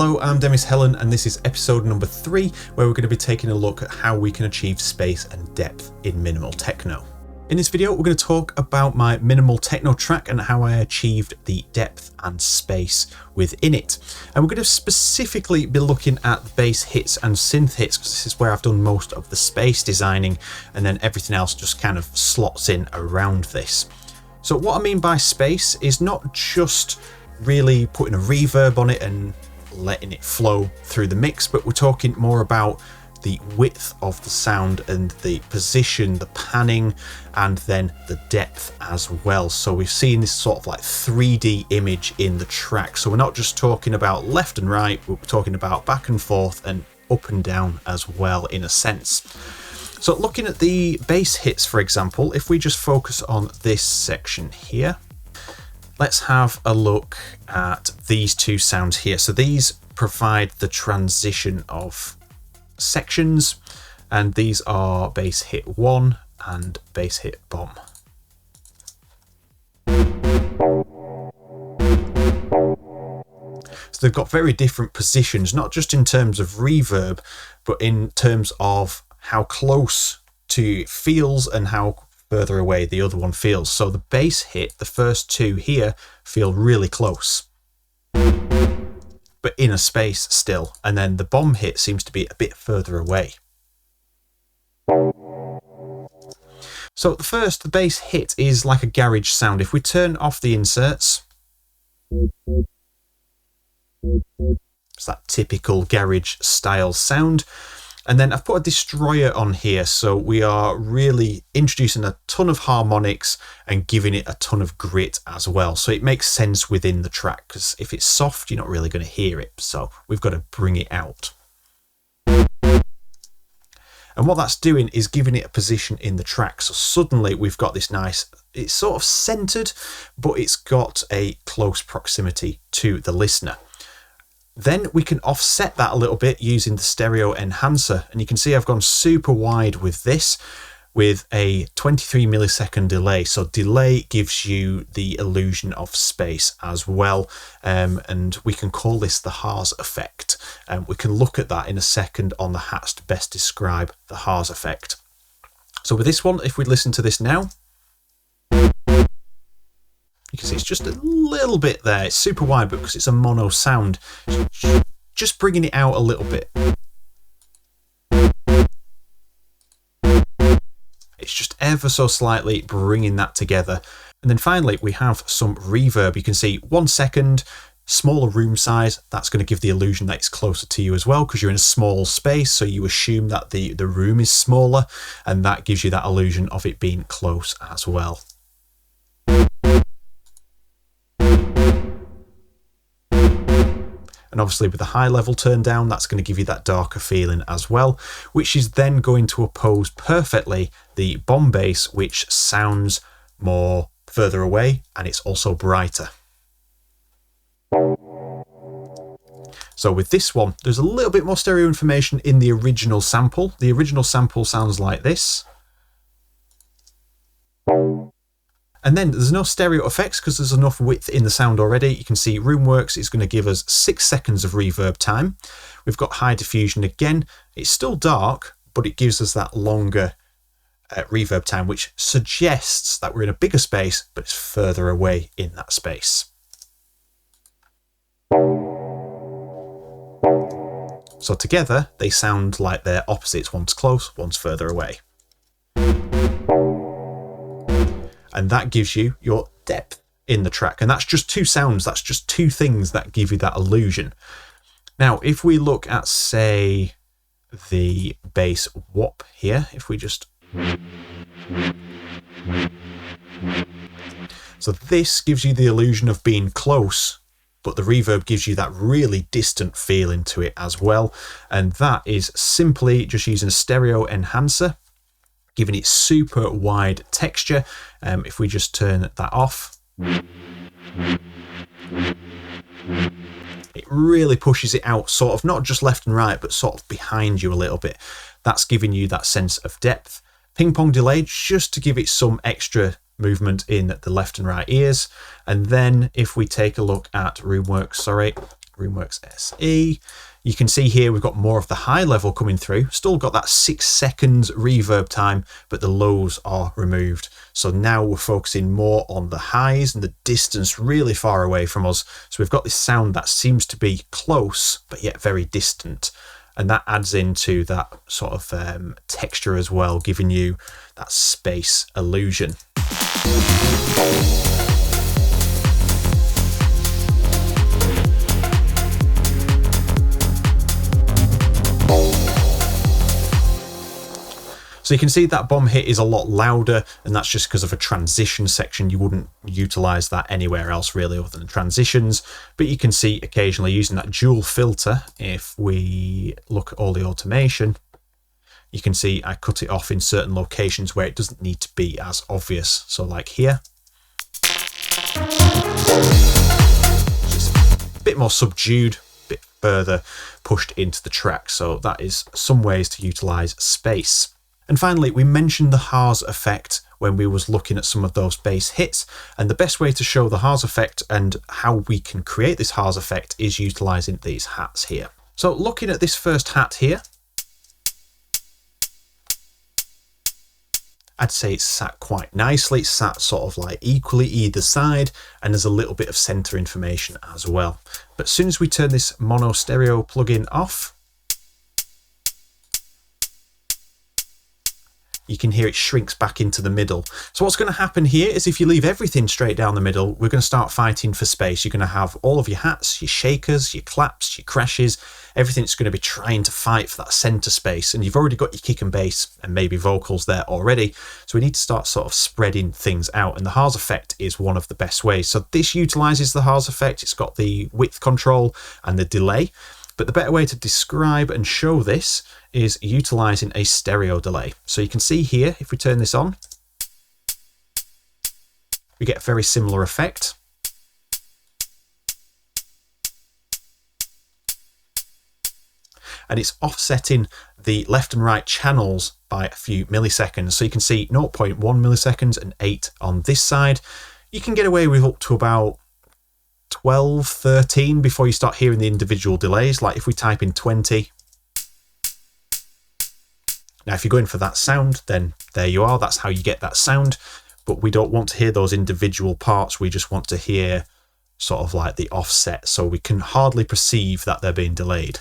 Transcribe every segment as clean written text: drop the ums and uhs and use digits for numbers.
Hello, I'm Demis Hellen and this is episode number 3 where we're going to be taking a look at how we can achieve space and depth in minimal techno. In this video we're going to talk about my minimal techno track and how I achieved the depth and space within it. And we're going to specifically be looking at the bass hits and synth hits because this is where I've done most of the space designing, and then everything else just kind of slots in around this. So what I mean by space is not just really putting a reverb on it and letting it flow through the mix, but we're talking more about the width of the sound and the position, the panning, and then the depth as well. So we're seeing this sort of like 3D image in the track. So we're not just talking about left and right, but we're talking about back and forth and up and down as well in a sense. So looking at the bass hits, for example, if we just focus on this section here, let's have a look at these two sounds here. So these provide the transition of sections, and these are bass hit 1 and bass hit bomb. So they've got very different positions, not just in terms of reverb, but in terms of how close to it feels and how further away the other one feels. So the bass hit, the first two here, feel really close, but in a space still, and then the bomb hit seems to be a bit further away. So the bass hit is like a garage sound. If we turn off the inserts, it's that typical garage style sound. And then I've put a destroyer on here, so we are really introducing a ton of harmonics and giving it a ton of grit as well. So it makes sense within the track, because if it's soft, you're not really going to hear it. So we've got to bring it out. And what that's doing is giving it a position in the track. So suddenly we've got this nice, it's sort of centered, but it's got a close proximity to the listener. Then we can offset that a little bit using the stereo enhancer, and you can see I've gone super wide with this with a 23 millisecond delay. So delay gives you the illusion of space as well, and we can call this the Haas effect. We can look at that in a second on the hats to best describe the Haas effect. So with this one, if we listen to this now, you can see it's just a little bit there. It's super wide, but because it's a mono sound, just bringing it out a little bit. It's just ever so slightly bringing that together. And then finally, we have some reverb. You can see 1 second, smaller room size. That's going to give the illusion that it's closer to you as well, because you're in a small space. So you assume that the room is smaller, and that gives you that illusion of it being close as well. And obviously with the high level turned down, that's going to give you that darker feeling as well, which is then going to oppose perfectly the bomb bass, which sounds more further away and it's also brighter. So with this one, there's a little bit more stereo information in the original sample. The original sample sounds like this. And then there's no stereo effects because there's enough width in the sound already. You can see Roomworks is going to give us 6 seconds of reverb time. We've got high diffusion again. It's still dark, but it gives us that longer reverb time, which suggests that we're in a bigger space, but it's further away in that space. So together, they sound like they're opposites. One's close, one's further away. And that gives you your depth in the track. And that's just two sounds. That's just two things that give you that illusion. Now, if we look at, say, the bass whop here, if we just... So this gives you the illusion of being close, but the reverb gives you that really distant feeling to it as well. And that is simply just using a stereo enhancer, giving it super wide texture. If we just turn that off, it really pushes it out, sort of not just left and right, but sort of behind you a little bit. That's giving you that sense of depth. Ping pong delay, just to give it some extra movement in the left and right ears. And then if we take a look at Roomworks, Roomworks SE. You can see here we've got more of the high level coming through. Still got that 6 seconds reverb time, but the lows are removed. So now we're focusing more on the highs and the distance really far away from us. So we've got this sound that seems to be close, but yet very distant. And that adds into that sort of texture as well, giving you that space illusion. So you can see that bomb hit is a lot louder, and that's just because of a transition section. You wouldn't utilize that anywhere else really other than transitions, but you can see occasionally using that dual filter. If we look at all the automation, you can see I cut it off in certain locations where it doesn't need to be as obvious. So like here, just a bit more subdued, a bit further pushed into the track. So that is some ways to utilize space. And finally, we mentioned the Haas effect when we was looking at some of those bass hits, and the best way to show the Haas effect and how we can create this Haas effect is utilizing these hats here. So looking at this first hat here, I'd say it's sat quite nicely. It's sat sort of like equally either side, and there's a little bit of center information as well. But as soon as we turn this mono stereo plugin off, you can hear it shrinks back into the middle. So what's going to happen here is if you leave everything straight down the middle, we're going to start fighting for space. You're going to have all of your hats, your shakers, your claps, your crashes, everything's going to be trying to fight for that center space. And you've already got your kick and bass and maybe vocals there already. So we need to start sort of spreading things out. And the Haas effect is one of the best ways. So this utilizes the Haas effect. It's got the width control and the delay. But the better way to describe and show this is utilizing a stereo delay. So you can see here, if we turn this on, we get a very similar effect. And it's offsetting the left and right channels by a few milliseconds. So you can see 0.1 milliseconds and 8 on this side. You can get away with up to about 12, 13 before you start hearing the individual delays. Like if we type in 20. Now, if you're going for that sound, then there you are. That's how you get that sound. But we don't want to hear those individual parts. We just want to hear sort of like the offset. So we can hardly perceive that they're being delayed.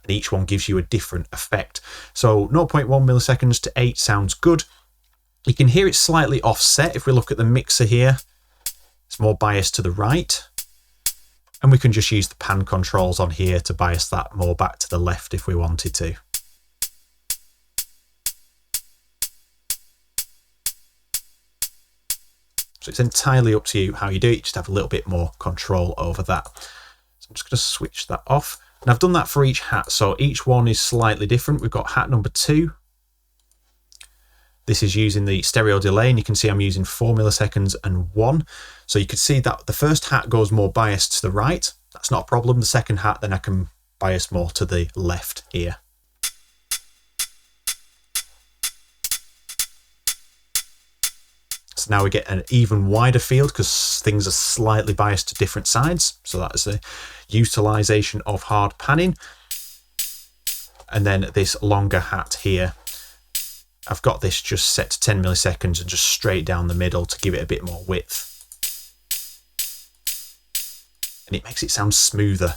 And each one gives you a different effect. So 0.1 milliseconds to 8 sounds good. You can hear it slightly offset. If we look at the mixer here, it's more biased to the right. And we can just use the pan controls on here to bias that more back to the left if we wanted to. So it's entirely up to you how you do it. Just have a little bit more control over that. So I'm just going to switch that off. And I've done that for each hat. So each one is slightly different. We've got hat number 2. This is using the stereo delay, and you can see I'm using 4 milliseconds and 1. So you can see that the first hat goes more biased to the right. That's not a problem. The second hat, then I can bias more to the left here. So now we get an even wider field because things are slightly biased to different sides. So that is a utilization of hard panning. And then this longer hat here, I've got this just set to 10 milliseconds and just straight down the middle to give it a bit more width. And it makes it sound smoother,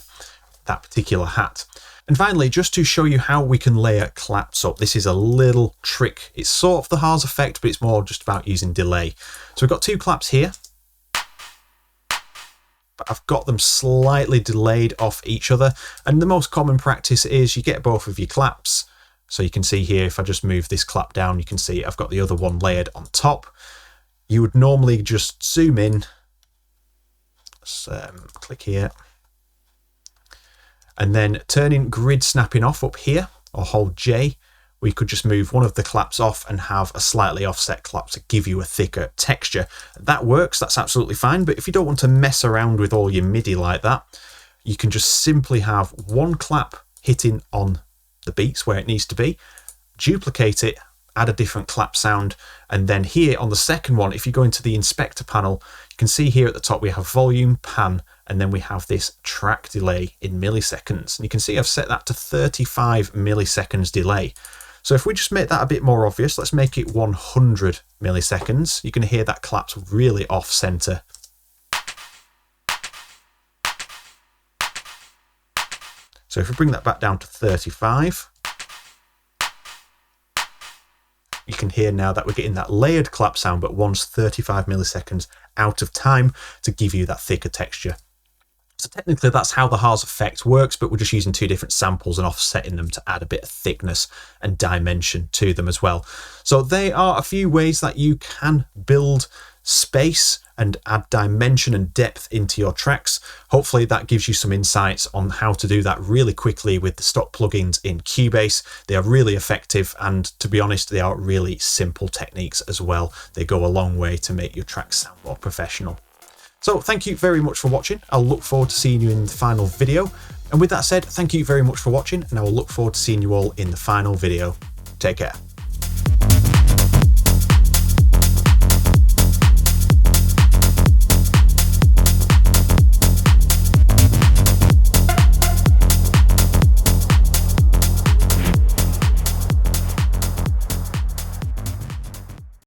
that particular hat. And finally, just to show you how we can layer claps up, this is a little trick. It's sort of the Haas effect, but it's more just about using delay. So we've got 2 claps here, but I've got them slightly delayed off each other. And the most common practice is you get both of your claps. So you can see here, if I just move this clap down, you can see I've got the other one layered on top. You would normally just zoom in. Let's click here. And then turning grid snapping off up here, or hold J, we could just move one of the claps off and have a slightly offset clap to give you a thicker texture. That works, that's absolutely fine. But if you don't want to mess around with all your MIDI like that, you can just simply have one clap hitting on the beats where it needs to be, duplicate it, add a different clap sound. And then here on the second one, if you go into the inspector panel, you can see here at the top we have volume, pan, and then we have this track delay in milliseconds. And you can see I've set that to 35 milliseconds delay. So if we just make that a bit more obvious, let's make it 100 milliseconds. You can hear that clap's really off center. So if we bring that back down to 35, you can hear now that we're getting that layered clap sound, but one's 35 milliseconds out of time to give you that thicker texture. So technically that's how the Haas effect works, but we're just using two different samples and offsetting them to add a bit of thickness and dimension to them as well. So there are a few ways that you can build space and add dimension and depth into your tracks. Hopefully that gives you some insights on how to do that really quickly with the stock plugins in Cubase. They are really effective, and to be honest, they are really simple techniques as well. They go a long way to make your tracks sound more professional. So thank you very much for watching. I'll look forward to seeing you in the final video. And with that said, thank you very much for watching, and I will look forward to seeing you all in the final video. Take care.